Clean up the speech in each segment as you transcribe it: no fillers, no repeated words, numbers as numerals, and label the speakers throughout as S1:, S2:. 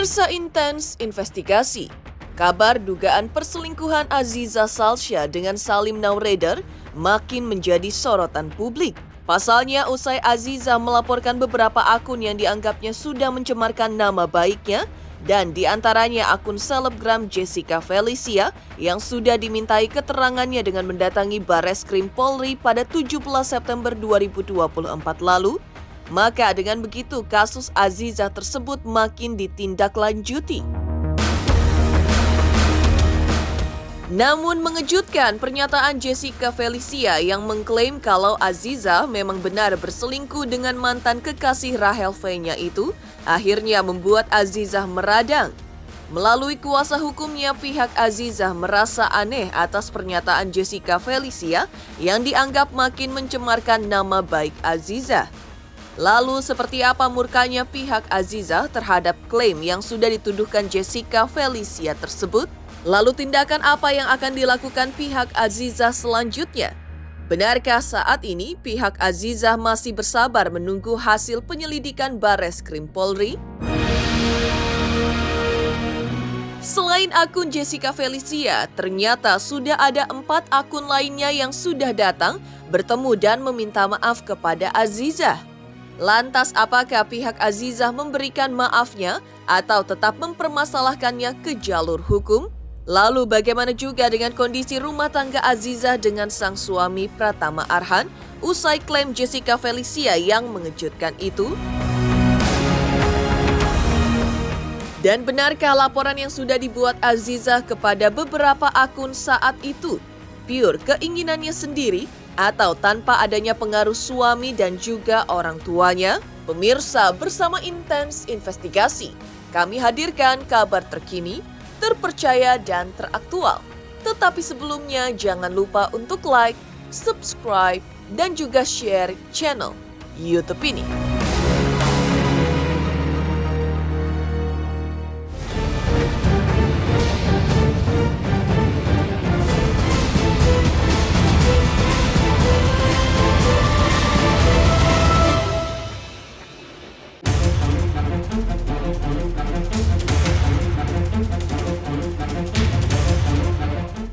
S1: Pemirsa Intens investigasi. Kabar dugaan perselingkuhan Aziza Salsya dengan Salim Naureder makin menjadi sorotan publik. Pasalnya, usai Aziza melaporkan beberapa akun yang dianggapnya sudah mencemarkan nama baiknya, dan diantaranya akun selebgram Jessica Felicia yang sudah dimintai keterangannya dengan mendatangi Bareskrim Polri pada 17 September 2024 lalu, maka dengan begitu kasus Aziza tersebut makin ditindaklanjuti. Namun mengejutkan pernyataan Jessica Felicia yang mengklaim kalau Aziza memang benar berselingkuh dengan mantan kekasih Rahel V-nya itu akhirnya membuat Aziza meradang. Melalui kuasa hukumnya, pihak Aziza merasa aneh atas pernyataan Jessica Felicia yang dianggap makin mencemarkan nama baik Aziza. Lalu seperti apa murkanya pihak Aziza terhadap klaim yang sudah dituduhkan Jessica Felicia tersebut? Lalu tindakan apa yang akan dilakukan pihak Aziza selanjutnya? Benarkah saat ini pihak Aziza masih bersabar menunggu hasil penyelidikan Bareskrim Polri? Selain akun Jessica Felicia, ternyata sudah ada 4 akun lainnya yang sudah datang, bertemu dan meminta maaf kepada Aziza. Lantas apakah pihak Aziza memberikan maafnya atau tetap mempermasalahkannya ke jalur hukum? Lalu bagaimana juga dengan kondisi rumah tangga Aziza dengan sang suami Pratama Arhan usai klaim Jessica Felicia yang mengejutkan itu? Dan benarkah laporan yang sudah dibuat Aziza kepada beberapa akun saat itu pure keinginannya sendiri atau tanpa adanya pengaruh suami dan juga orang tuanya? Pemirsa, bersama Intens Investigasi, kami hadirkan kabar terkini, terpercaya dan teraktual. Tetapi sebelumnya jangan lupa untuk like, subscribe, dan juga share channel YouTube ini.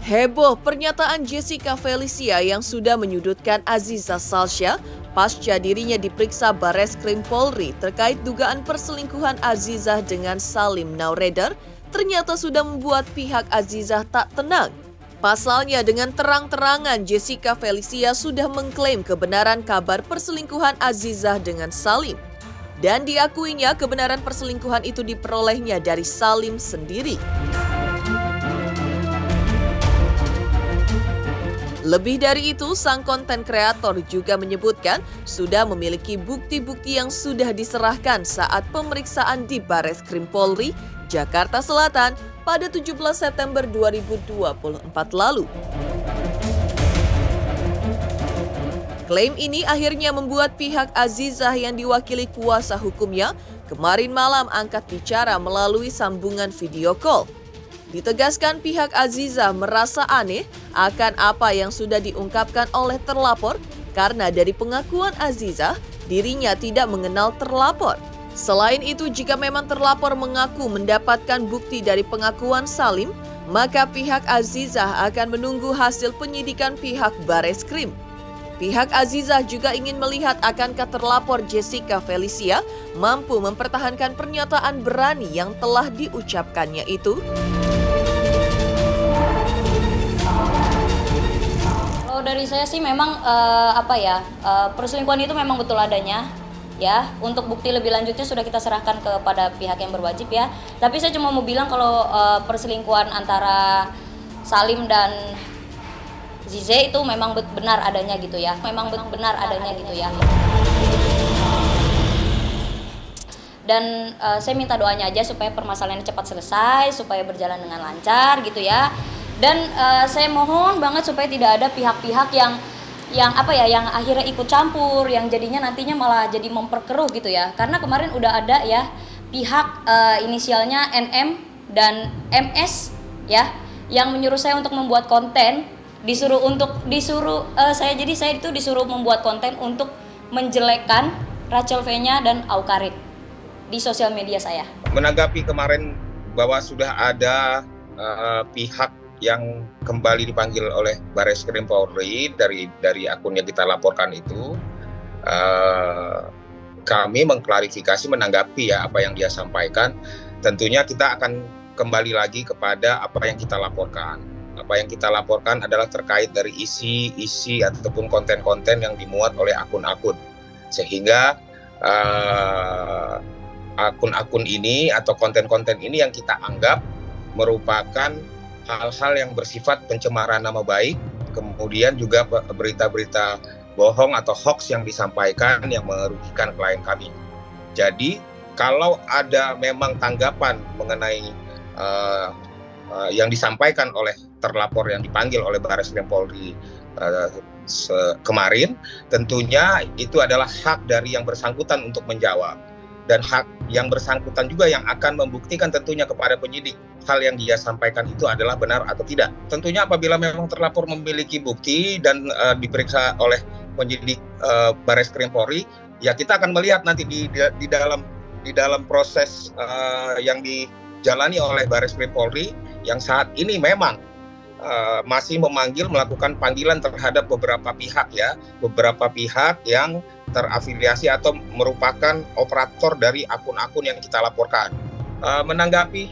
S1: Heboh pernyataan Jessica Felicia yang sudah menyudutkan Aziza Salsya pasca dirinya diperiksa Bareskrim Polri terkait dugaan perselingkuhan Aziza dengan Salim Naureder ternyata sudah membuat pihak Aziza tak tenang. Pasalnya dengan terang-terangan Jessica Felicia sudah mengklaim kebenaran kabar perselingkuhan Aziza dengan Salim. Dan diakuinya kebenaran perselingkuhan itu diperolehnya dari Salim sendiri. Lebih dari itu, sang konten kreator juga menyebutkan sudah memiliki bukti-bukti yang sudah diserahkan saat pemeriksaan di Bareskrim Polri, Jakarta Selatan pada 17 September 2024 lalu. Klaim ini akhirnya membuat pihak Aziza yang diwakili kuasa hukumnya kemarin malam angkat bicara melalui sambungan video call. Ditegaskan pihak Aziza merasa aneh akan apa yang sudah diungkapkan oleh terlapor karena dari pengakuan Aziza, dirinya tidak mengenal terlapor. Selain itu, jika memang terlapor mengaku mendapatkan bukti dari pengakuan Salim, maka pihak Aziza akan menunggu hasil penyidikan pihak Bareskrim. Pihak Aziza juga ingin melihat akankah terlapor Jessica Felicia mampu mempertahankan pernyataan berani yang telah diucapkannya itu.
S2: Dari saya sih memang perselingkuhan itu memang betul adanya ya. Untuk bukti lebih lanjutnya sudah kita serahkan kepada pihak yang berwajib ya. Tapi saya cuma mau bilang kalau perselingkuhan antara Salim dan Zize itu memang benar adanya gitu ya. Memang benar adanya gitu ya. Dan saya minta doanya aja supaya permasalahannya cepat selesai, supaya berjalan dengan lancar gitu ya. Dan saya mohon banget supaya tidak ada pihak-pihak yang akhirnya ikut campur, yang jadinya nantinya malah jadi memperkeruh gitu ya. Karena kemarin udah ada ya pihak inisialnya NM dan MS ya yang menyuruh saya untuk membuat konten, saya itu disuruh membuat konten untuk menjelekkan Rachel V-nya dan Awkarin di sosial media saya.
S3: menanggapi kemarin bahwa sudah ada pihak yang kembali dipanggil oleh Barreskrim Polri dari akun yang kita laporkan itu, kami mengklarifikasi, menanggapi ya apa yang dia sampaikan. Tentunya kita akan kembali lagi kepada apa yang kita laporkan. Apa yang kita laporkan adalah terkait dari isi ataupun konten-konten yang dimuat oleh akun-akun. Sehingga akun-akun ini atau konten-konten ini yang kita anggap merupakan hal-hal yang bersifat pencemaran nama baik, kemudian juga berita-berita bohong atau hoax yang disampaikan yang merugikan klien kami. Jadi kalau ada memang tanggapan mengenai yang disampaikan oleh terlapor yang dipanggil oleh Barreskrim Polri kemarin, tentunya itu adalah hak dari yang bersangkutan untuk menjawab. Dan hak yang bersangkutan juga yang akan membuktikan tentunya kepada penyidik hal yang dia sampaikan itu adalah benar atau tidak. Tentunya apabila memang terlapor memiliki bukti dan diperiksa oleh penyidik Barreskrim Polri, ya kita akan melihat nanti di dalam proses yang dijalani oleh Barreskrim Polri yang saat ini memang masih melakukan panggilan terhadap beberapa pihak yang terafiliasi atau merupakan operator dari akun-akun yang kita laporkan. Menanggapi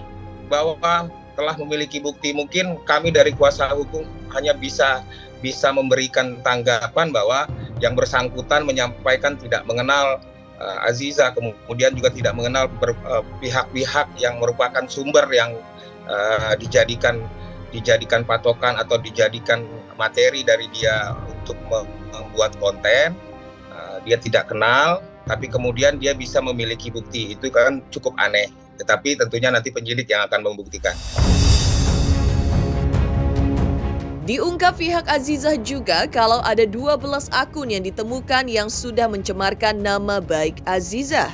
S3: bahwa telah memiliki bukti, mungkin kami dari kuasa hukum hanya bisa memberikan tanggapan bahwa yang bersangkutan menyampaikan tidak mengenal Aziza, kemudian juga tidak mengenal pihak-pihak yang merupakan sumber yang dijadikan patokan atau dijadikan materi dari dia untuk membuat konten. Dia tidak kenal, tapi kemudian dia bisa memiliki bukti. Itu kan cukup aneh. Tetapi tentunya nanti penyidik yang akan membuktikan.
S1: Diungkap pihak Azizah juga kalau ada 12 akun yang ditemukan yang sudah mencemarkan nama baik Azizah.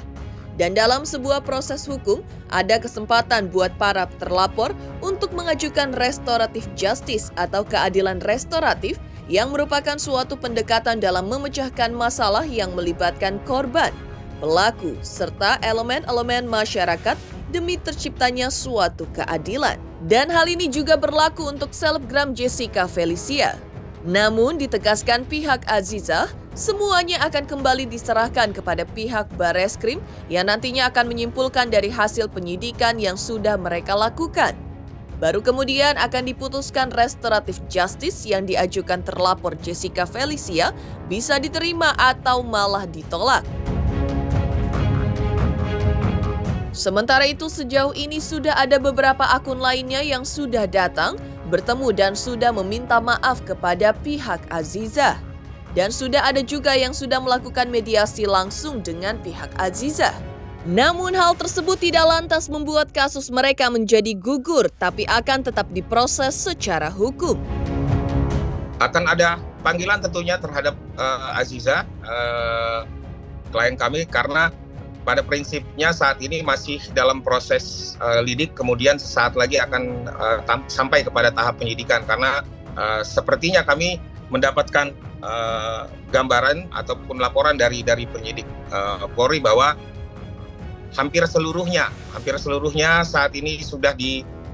S1: Dan dalam sebuah proses hukum, ada kesempatan buat para terlapor untuk mengajukan restoratif justice atau keadilan restoratif yang merupakan suatu pendekatan dalam memecahkan masalah yang melibatkan korban, pelaku, serta elemen-elemen masyarakat demi terciptanya suatu keadilan. Dan hal ini juga berlaku untuk selebgram Jessica Felicia. Namun ditegaskan pihak Azizah, semuanya akan kembali diserahkan kepada pihak Barreskrim yang nantinya akan menyimpulkan dari hasil penyidikan yang sudah mereka lakukan. Baru kemudian akan diputuskan restoratif justice yang diajukan terlapor Jessica Felicia bisa diterima atau malah ditolak. Sementara itu sejauh ini sudah ada beberapa akun lainnya yang sudah datang, bertemu dan sudah meminta maaf kepada pihak Azizah. Dan sudah ada juga yang sudah melakukan mediasi langsung dengan pihak Azizah. Namun hal tersebut tidak lantas membuat kasus mereka menjadi gugur, tapi akan tetap diproses secara hukum.
S3: Akan ada panggilan tentunya terhadap Azizah, klien kami, karena pada prinsipnya saat ini masih dalam proses lidik, kemudian sesaat lagi akan sampai kepada tahap penyidikan, karena sepertinya kami mendapatkan gambaran ataupun laporan dari penyidik Polri bahwa hampir seluruhnya saat ini sudah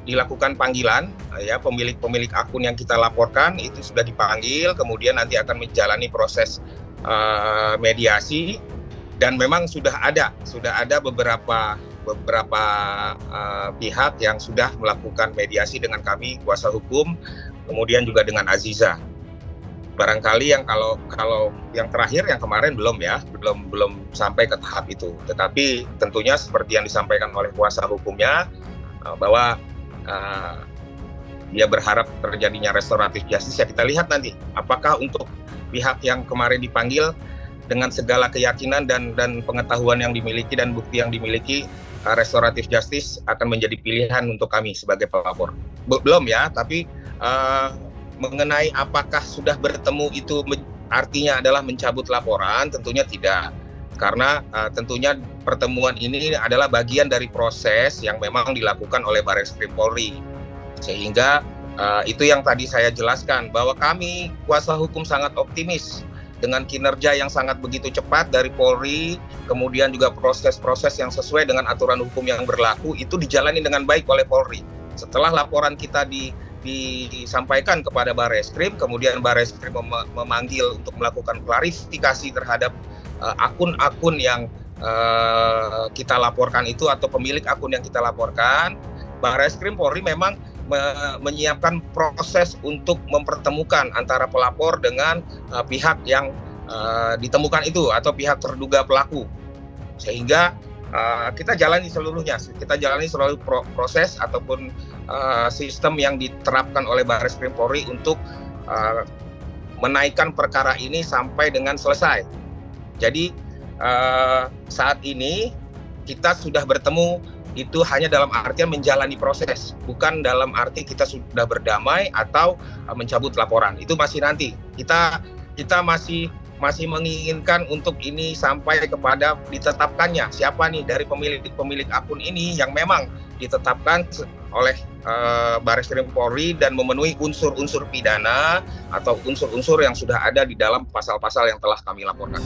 S3: dilakukan panggilan, ya, pemilik akun yang kita laporkan itu sudah dipanggil, kemudian nanti akan menjalani proses mediasi, dan memang sudah ada beberapa pihak yang sudah melakukan mediasi dengan kami kuasa hukum, kemudian juga dengan Azizah. Barangkali yang kalau yang terakhir yang kemarin belum sampai ke tahap itu. Tetapi tentunya seperti yang disampaikan oleh kuasa hukumnya bahwa dia berharap terjadinya restoratif justice. Ya kita lihat nanti apakah untuk pihak yang kemarin dipanggil dengan segala keyakinan dan pengetahuan yang dimiliki dan bukti yang dimiliki, restoratif justice akan menjadi pilihan untuk kami sebagai pelapor. Belum ya, tapi mengenai apakah sudah bertemu itu artinya adalah mencabut laporan, tentunya tidak. Karena tentunya pertemuan ini adalah bagian dari proses yang memang dilakukan oleh Barreskrim Polri. Sehingga itu yang tadi saya jelaskan, bahwa kami kuasa hukum sangat optimis dengan kinerja yang sangat begitu cepat dari Polri, kemudian juga proses-proses yang sesuai dengan aturan hukum yang berlaku itu dijalani dengan baik oleh Polri. Setelah laporan kita disampaikan kepada Barreskrim, kemudian Barreskrim memanggil untuk melakukan klarifikasi terhadap akun-akun yang kita laporkan itu atau pemilik akun yang kita laporkan. Barreskrim Polri memang menyiapkan proses untuk mempertemukan antara pelapor dengan pihak yang ditemukan itu atau pihak terduga pelaku, sehingga kita jalani seluruhnya, kita jalani seluruh proses ataupun sistem yang diterapkan oleh Barreskrim Polri untuk menaikkan perkara ini sampai dengan selesai. Jadi saat ini kita sudah bertemu itu hanya dalam artian menjalani proses, bukan dalam arti kita sudah berdamai atau mencabut laporan. Itu masih nanti. Kita masih menginginkan untuk ini sampai kepada ditetapkannya siapa nih dari pemilik akun ini yang memang ditetapkan oleh Barreskrim Polri dan memenuhi unsur-unsur pidana atau unsur-unsur yang sudah ada di dalam pasal-pasal yang telah kami laporkan.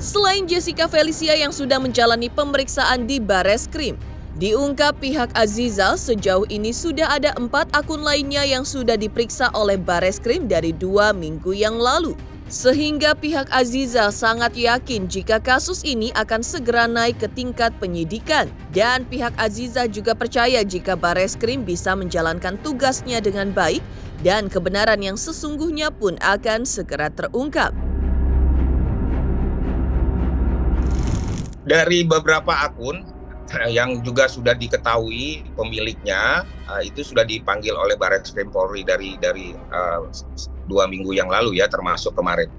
S1: Selain Jessica Felicia yang sudah menjalani pemeriksaan di Barreskrim, diungkap pihak Aziza sejauh ini sudah ada 4 akun lainnya yang sudah diperiksa oleh Barreskrim dari 2 minggu yang lalu. Sehingga pihak Aziza sangat yakin jika kasus ini akan segera naik ke tingkat penyidikan. Dan pihak Aziza juga percaya jika Barreskrim bisa menjalankan tugasnya dengan baik dan kebenaran yang sesungguhnya pun akan segera terungkap.
S3: Dari beberapa akun yang juga sudah diketahui pemiliknya, itu sudah dipanggil oleh Barreskrim Polri dari 2 minggu yang lalu ya, termasuk kemarin.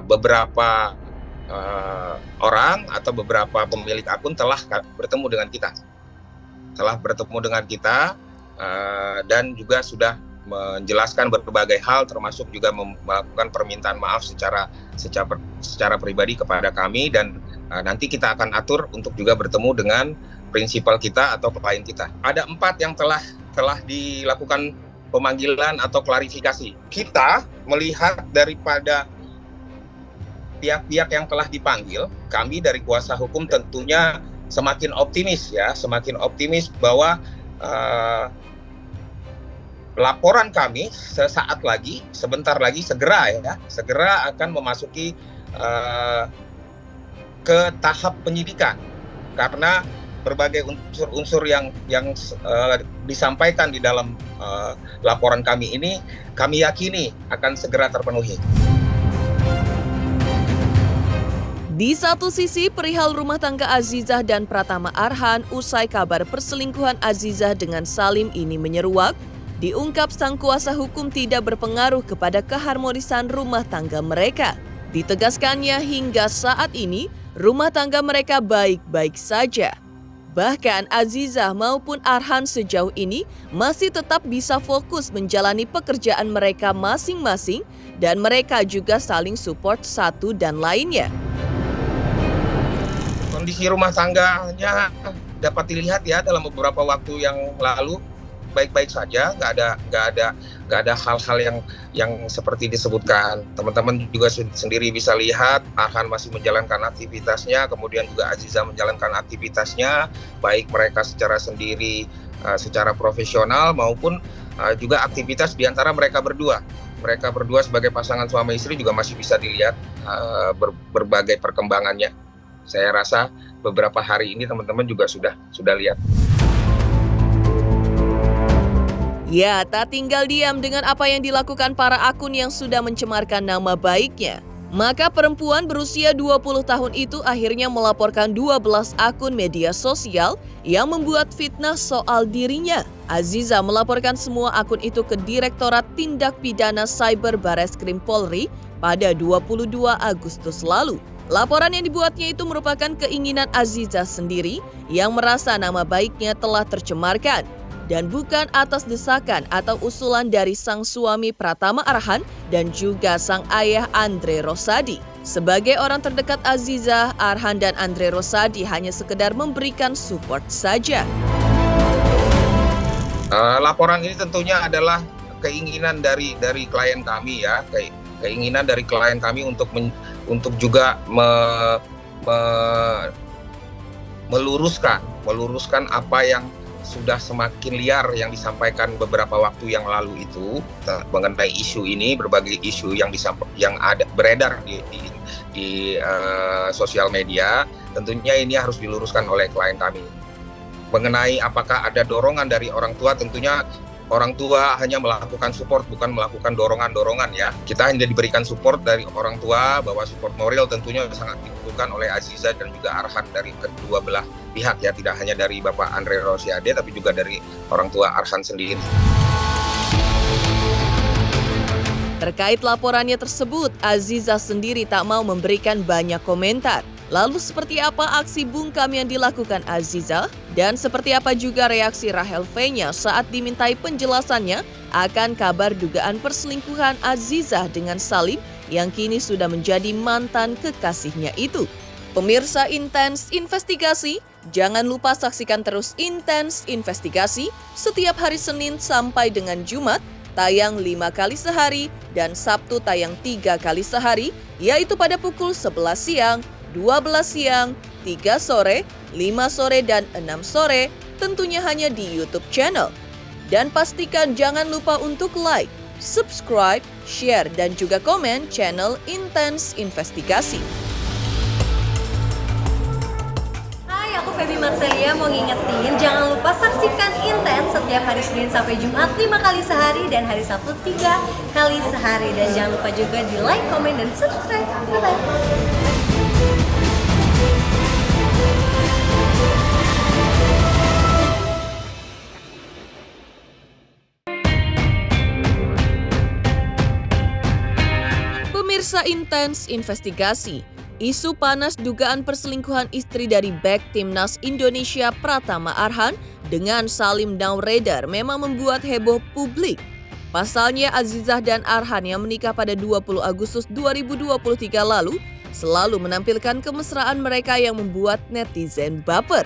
S3: Beberapa orang atau beberapa pemilik akun telah bertemu dengan kita, dan juga sudah menjelaskan berbagai hal, termasuk juga melakukan permintaan maaf secara pribadi kepada kami, dan nanti kita akan atur untuk juga bertemu dengan prinsipal kita atau klien kita. Ada 4 yang telah dilakukan pemanggilan atau klarifikasi. Kita melihat daripada pihak-pihak yang telah dipanggil, kami dari kuasa hukum tentunya semakin optimis bahwa laporan kami sebentar lagi segera akan memasuki ke tahap penyidikan, karena berbagai unsur-unsur yang disampaikan di dalam laporan kami ini kami yakini akan segera terpenuhi.
S1: Di satu sisi, perihal rumah tangga Azizah dan Pratama Arhan usai kabar perselingkuhan Azizah dengan Salim ini menyeruak, diungkap sang kuasa hukum tidak berpengaruh kepada keharmonisan rumah tangga mereka. Ditegaskannya hingga saat ini, rumah tangga mereka baik-baik saja. Bahkan Azizah maupun Arhan sejauh ini masih tetap bisa fokus menjalani pekerjaan mereka masing-masing dan mereka juga saling support satu dan lainnya.
S3: Kondisi rumah tangganya dapat dilihat ya dalam beberapa waktu yang lalu baik-baik saja, nggak ada hal-hal yang seperti disebutkan. Teman-teman juga sendiri bisa lihat Arhan masih menjalankan aktivitasnya, kemudian juga Azizah menjalankan aktivitasnya, baik mereka secara sendiri, secara profesional maupun juga aktivitas di antara mereka berdua. Mereka berdua sebagai pasangan suami istri juga masih bisa dilihat berbagai perkembangannya. Saya rasa beberapa hari ini teman-teman juga sudah lihat.
S1: Ya, tak tinggal diam dengan apa yang dilakukan para akun yang sudah mencemarkan nama baiknya. Maka perempuan berusia 20 tahun itu akhirnya melaporkan 12 akun media sosial yang membuat fitnah soal dirinya. Aziza melaporkan semua akun itu ke Direktorat Tindak Pidana Cyber Barreskrim Polri pada 22 Agustus lalu. Laporan yang dibuatnya itu merupakan keinginan Aziza sendiri yang merasa nama baiknya telah tercemarkan. Dan bukan atas desakan atau usulan dari sang suami Pratama Arhan dan juga sang ayah Andre Rosadi. Sebagai orang terdekat Aziza, Arhan dan Andre Rosadi hanya sekedar memberikan support saja.
S3: Laporan ini tentunya adalah keinginan dari klien kami ya, keinginan dari klien kami untuk juga meluruskan apa yang sudah semakin liar yang disampaikan beberapa waktu yang lalu itu mengenai isu ini, berbagai isu yang ada beredar di sosial media. Tentunya ini harus diluruskan oleh klien kami. Mengenai apakah ada dorongan dari orang tua, tentunya orang tua hanya melakukan support, bukan melakukan dorongan-dorongan ya. Kita hanya diberikan support dari orang tua, bahwa support moral tentunya sangat dibutuhkan oleh Aziza dan juga Arhan dari kedua belah pihak ya, tidak hanya dari Bapak Andre Rosiade tapi juga dari orang tua Arhan sendiri.
S1: Terkait laporannya tersebut, Aziza sendiri tak mau memberikan banyak komentar. Lalu seperti apa aksi bungkam yang dilakukan Aziza? Dan seperti apa juga reaksi Rahel V-nya saat dimintai penjelasannya akan kabar dugaan perselingkuhan Aziza dengan Salim yang kini sudah menjadi mantan kekasihnya itu? Pemirsa Intens Investigasi, jangan lupa saksikan terus Intens Investigasi setiap hari Senin sampai dengan Jumat, tayang 5 kali sehari dan Sabtu tayang 3 kali sehari, yaitu pada pukul 11 siang, 12 siang, 3 sore, 5 sore, dan 6 sore, tentunya hanya di YouTube channel. Dan pastikan jangan lupa untuk like, subscribe, share, dan juga komen channel Intens Investigasi.
S4: Hai, aku Feby Marcelia mau ngingetin jangan lupa saksikan Intens setiap hari Senin sampai Jumat 5 kali sehari dan hari Sabtu 3 kali sehari. Dan jangan lupa juga di like, komen, dan subscribe. Bye-bye.
S1: Pemirsa Intens Investigasi, isu panas dugaan perselingkuhan istri dari bek Timnas Indonesia Pratama Arhan dengan Salim Nawredar memang membuat heboh publik. Pasalnya Azizah dan Arhan yang menikah pada 20 Agustus 2023 lalu selalu menampilkan kemesraan mereka yang membuat netizen baper.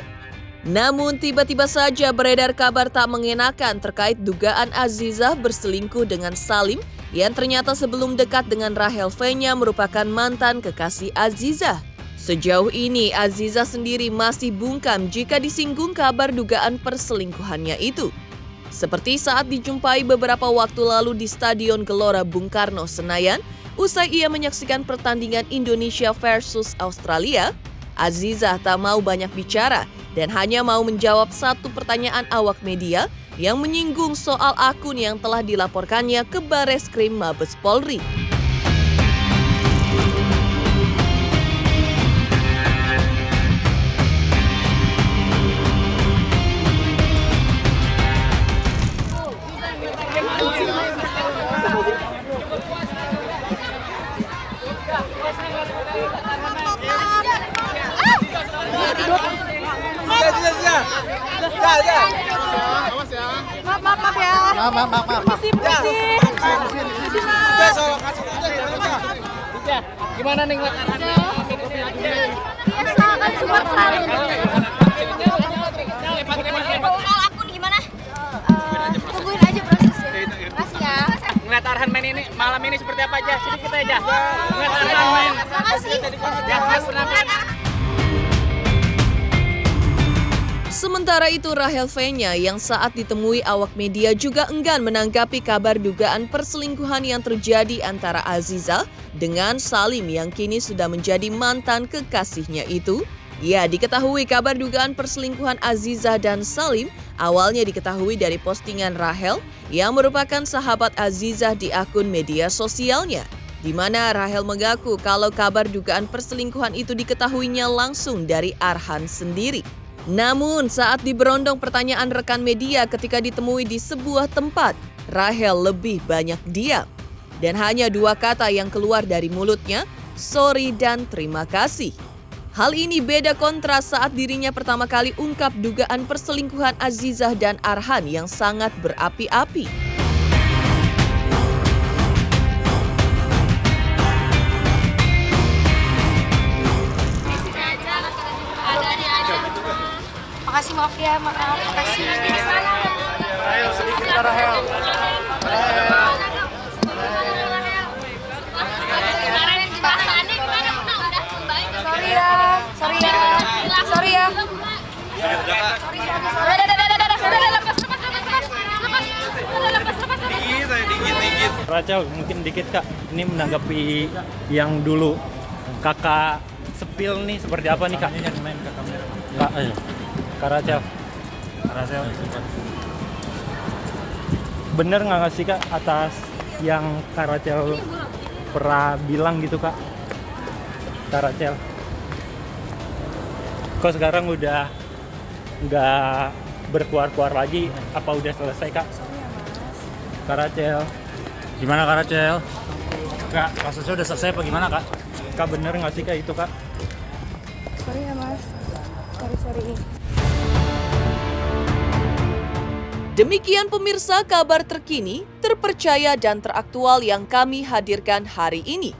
S1: Namun tiba-tiba saja beredar kabar tak mengenakan terkait dugaan Azizah berselingkuh dengan Salim yang ternyata sebelum dekat dengan Rahel V-nya merupakan mantan kekasih Azizah. Sejauh ini Azizah sendiri masih bungkam jika disinggung kabar dugaan perselingkuhannya itu. Seperti saat dijumpai beberapa waktu lalu di Stadion Gelora Bung Karno, Senayan, usai ia menyaksikan pertandingan Indonesia versus Australia, Azizah tak mau banyak bicara dan hanya mau menjawab satu pertanyaan awak media yang menyinggung soal akun yang telah dilaporkannya ke Bareskrim Mabes Polri.
S5: Maaf ya. Gimana nih ngeliat Arhannya?
S2: Biasa kan support selalu. Kalau akun gimana? Tungguin aja prosesnya. Makasih ya.
S5: Ngeliat Arhan main ini malam ini seperti apa aja? Sedikit aja. Ngeliat Arhan main.
S2: Makasih.
S5: Jangan pernah main.
S1: Sementara itu Rahel V-nya yang saat ditemui awak media juga enggan menanggapi kabar dugaan perselingkuhan yang terjadi antara Aziza dengan Salim yang kini sudah menjadi mantan kekasihnya itu. Ya, diketahui kabar dugaan perselingkuhan Aziza dan Salim awalnya diketahui dari postingan Rahel yang merupakan sahabat Aziza di akun media sosialnya, di mana Rahel mengaku kalau kabar dugaan perselingkuhan itu diketahuinya langsung dari Arhan sendiri. Namun saat diberondong pertanyaan rekan media ketika ditemui di sebuah tempat, Rahel lebih banyak diam. Dan hanya 2 kata yang keluar dari mulutnya, sorry dan terima kasih. Hal ini beda kontras saat dirinya pertama kali ungkap dugaan perselingkuhan Azizah dan Arhan yang sangat berapi-api.
S4: Makasih, maaf ya, makasih.
S5: Rahel sedikit Rahel.
S6: Rachel, mungkin dikit Kak, ini menanggapi yang dulu Kakak sepil nih seperti apa nih Kak? Main ke kamera. Kak Rachel. Bener nggak sih Kak atas yang Kak Rachel pernah bilang gitu Kak? Kak Rachel. Kok sekarang udah nggak berkuar-kuar lagi? Apa udah selesai Kak? Kak Rachel.
S7: Gimana Kak Rachel? Kak, kasusnya udah selesai apa gimana Kak?
S6: Kak bener nggak sih Kak itu Kak?
S8: Sorry ya Mas, sorry.
S1: Demikian pemirsa kabar terkini, terpercaya dan teraktual yang kami hadirkan hari ini.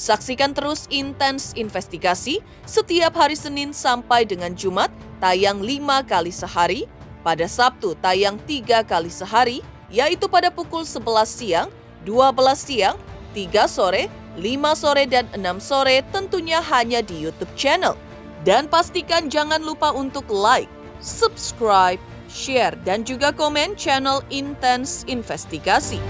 S1: Saksikan terus Intens Investigasi setiap hari Senin sampai dengan Jumat tayang 5 kali sehari, pada Sabtu tayang 3 kali sehari, yaitu pada pukul 11 siang, 12 siang, 3 sore, 5 sore, dan 6 sore tentunya hanya di YouTube channel. Dan pastikan jangan lupa untuk like, subscribe, share, dan juga komen channel Intens Investigasi.